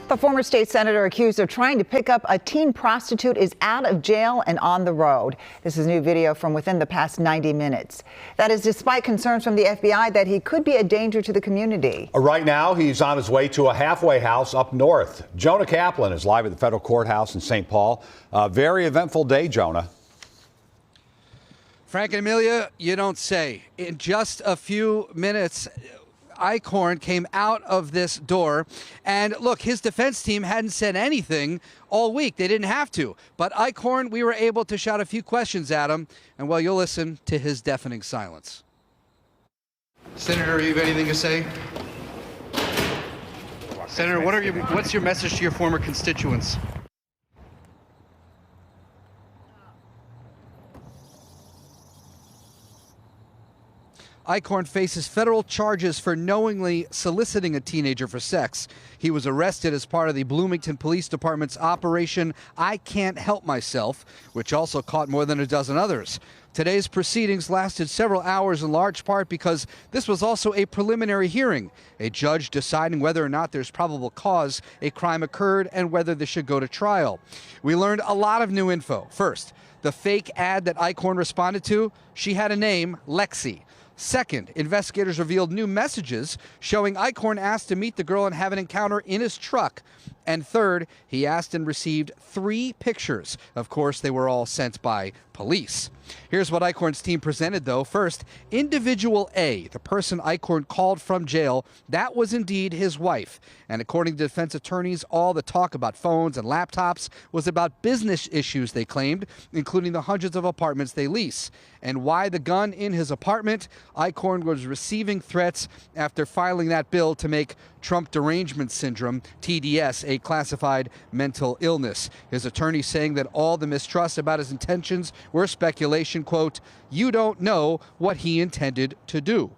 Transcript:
The former state senator accused of trying to pick up a teen prostitute is out of jail and on the road. This is new video from within the past 90 minutes. That is despite concerns from the FBI that he could be a danger to the community. Right now, he's on his way to a halfway house up north. Jonah Kaplan is live at the federal courthouse in St. Paul. A very eventful day, Jonah. Frank and Amelia, you don't say. In just a few minutes, Eichorn came out of this door, and look, his defense team hadn't said anything all week. They didn't have to. But Eichorn, we were able to shout a few questions at him, and well, you'll listen to his deafening silence. Senator, you have anything to say? Senator, what's your message to your former constituents? Eichorn faces federal charges for knowingly soliciting a teenager for sex. He was arrested as part of the Bloomington Police Department's Operation I Can't Help Myself, which also caught more than a dozen others. Today's proceedings lasted several hours in large part because this was also a preliminary hearing, a judge deciding whether or not there's probable cause a crime occurred and whether this should go to trial. We learned a lot of new info. First, the fake ad that Eichorn responded to, she had a name, Lexi. Second, investigators revealed new messages showing Eichorn asked to meet the girl and have an encounter in his truck. And third, he asked and received 3 pictures. Of course, they were all sent by police. Here's what Eichorn's team presented, though. First, Individual A, the person Eichorn called from jail, that was indeed his wife. And according to defense attorneys, all the talk about phones and laptops was about business issues, they claimed, including the hundreds of apartments they lease. And why the gun in his apartment? Eichorn was receiving threats after filing that bill to make Trump derangement syndrome, TDS, a classified mental illness. His attorney saying that all the mistrust about his intentions were speculation. Quote, "You don't know what he intended to do."